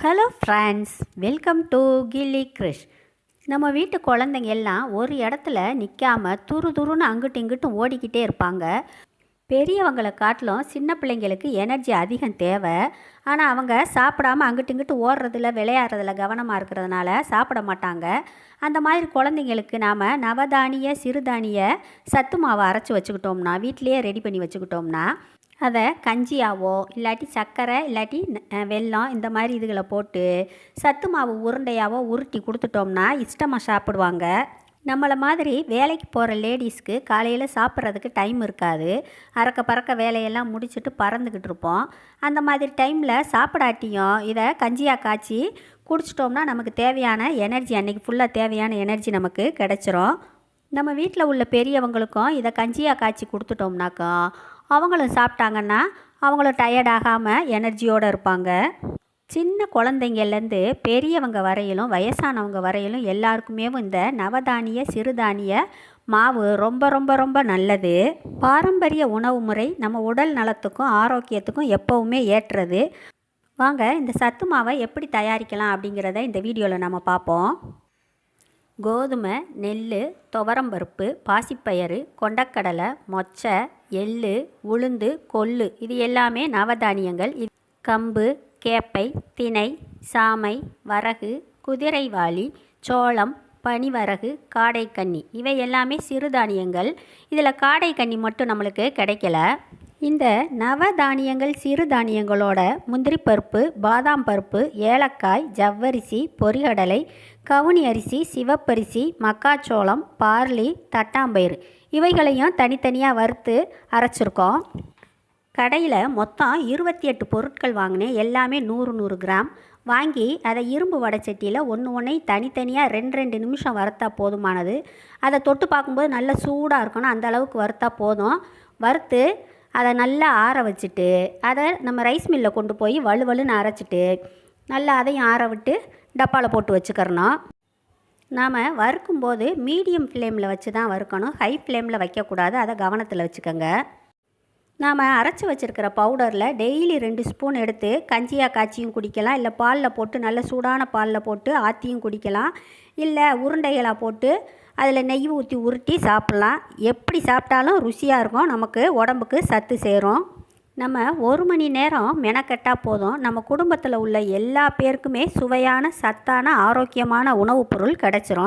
Hello friends, welcome to கில்லி கிரிஷ். நம்ம வீட்டு குழந்தைங்க எல்லாம் ஒரு இடத்துல நிற்காம துரு துருன்னு அங்கிட்டும் இங்கிட்டும் ஓடிக்கிட்டே இருப்பாங்க. பெரியவங்களை காட்டிலும் சின்ன பிள்ளைங்களுக்கு எனர்ஜி அதிகம் தேவை. ஆனால் அவங்க சாப்பிடாம அங்கிட்டு இங்கிட்டு ஓடுறதில்ல, விளையாடுறதில்ல கவனமாக இருக்கிறதுனால சாப்பிட மாட்டாங்க. அந்த மாதிரி குழந்தைங்களுக்கு நாம் நவதானிய சிறுதானிய சத்து மாவை அரைச்சி வச்சுக்கிட்டோம்னா, வீட்டிலையே ரெடி பண்ணி வச்சுக்கிட்டோம்னா, அதை கஞ்சியாவோ இல்லாட்டி சர்க்கரை இல்லாட்டி வெல்லம் இந்த மாதிரி இதுகளை போட்டு சத்து மாவு உருண்டையாவோ உருட்டி கொடுத்துட்டோம்னா இஷ்டமாக சாப்பிடுவாங்க. நம்மளை மாதிரி வேலைக்கு போகிற லேடிஸ்க்கு காலையில் சாப்பிட்றதுக்கு டைம் இருக்காது. அறக்க பறக்க வேலையெல்லாம் முடிச்சுட்டு பறந்துக்கிட்டு இருப்போம். அந்த மாதிரி டைமில் சாப்பிடாட்டியும் இதை கஞ்சியாக காய்ச்சி குடிச்சிட்டோம்னா நமக்கு தேவையான எனர்ஜி, அன்றைக்கி ஃபுல்லாக தேவையான எனர்ஜி நமக்கு கிடச்சிரும். நம்ம வீட்டில் உள்ள பெரியவங்களுக்கும் இதை கஞ்சியாக காய்ச்சி கொடுத்துட்டோம்னாக்கா அவங்களும் சாப்பிட்டாங்கன்னா அவங்களும் டயர்டாகாமல் எனர்ஜியோடு இருப்பாங்க. சின்ன குழந்தைங்கள்லேருந்து பெரியவங்க வரையிலும் வயசானவங்க வரையிலும் எல்லாருக்குமே இந்த நவதானிய சிறுதானிய மாவு ரொம்ப ரொம்ப ரொம்ப நல்லது. பாரம்பரிய உணவு முறை நம்ம உடல் நலத்துக்கும் ஆரோக்கியத்துக்கும் எப்போவுமே ஏற்றது. வாங்க இந்த சத்து மாவை எப்படி தயாரிக்கலாம் அப்படிங்கிறத இந்த வீடியோவில் நம்ம பார்ப்போம். கோதுமை, நெல், துவரம்பருப்பு, பாசிப்பயிறு, கொண்டக்கடலை, மொச்சை, எள்ளு, உளுந்து, கொள்ளு இது எல்லாமே நவதானியங்கள். கம்பு, கேப்பை, திணை, சாமை, வரகு, குதிரைவாளி, சோளம், பனிவரகு, காடைக்கன்னி இவை எல்லாமே சிறுதானியங்கள். இதில் காடைக்கன்னி மட்டும் நம்மளுக்கு கிடைக்கல. இந்த நவதானியங்கள் சிறுதானியங்களோட முந்திரி பருப்பு, பாதாம் பருப்பு, ஏலக்காய், ஜவ்வரிசி, பொரிகடலை, கவுனி அரிசி, சிவப்பரிசி, மக்காச்சோளம், பார்லி, தட்டாம்பயிறு இவைகளையும் தனித்தனியாக வறுத்து அரைச்சிருக்கோம். கடையில் மொத்தம் 28 பொருட்கள் வாங்கினேன். எல்லாமே 100 கிராம் வாங்கி அதை இரும்பு வடைச்சட்டியில் ஒன்றையும் தனித்தனியாக 2 நிமிஷம் வறுத்தா போதுமானது. அதை தொட்டு பார்க்கும்போது நல்லா சூடாக இருக்கணும், அந்த அளவுக்கு வறுத்தா போதும். வறுத்து அதை நல்லா ஆற வச்சுட்டு அதை நம்ம ரைஸ் மில்லில் கொண்டு போய் வலுவலுன்னு அரைச்சிட்டு நல்லா அதையும் ஆற விட்டு டப்பாவில் போட்டு வச்சுக்கிறணும். நாம் வறுக்கும்போது மீடியம் ஃப்ளேமில் வச்சு தான் வறுக்கணும், ஹை ஃப்ளேமில் வைக்கக்கூடாது. அதை கவனத்தில் வச்சுக்கோங்க. நாம் அரைச்சி வச்சுருக்கிற பவுடரில் டெய்லி 2 ஸ்பூன் எடுத்து கஞ்சியாக காய்ச்சியும் குடிக்கலாம், இல்லை பாலில் போட்டு நல்ல சூடான பாலில் போட்டு ஆற்றியும் குடிக்கலாம், இல்லை உருண்டைகளாக போட்டு அதில் நெய் ஊற்றி உருட்டி சாப்பிட்லாம். எப்படி சாப்பிட்டாலும் ருசியாக இருக்கும், நமக்கு உடம்புக்கு சத்து சேரும். நம்ம 1 மணி நேரம் மெனக்கெட்டால் போதும், நம்ம குடும்பத்தில் உள்ள எல்லா பேருக்குமே சுவையான சத்தான ஆரோக்கியமான உணவுப் பொருள் கிடச்சிரும்.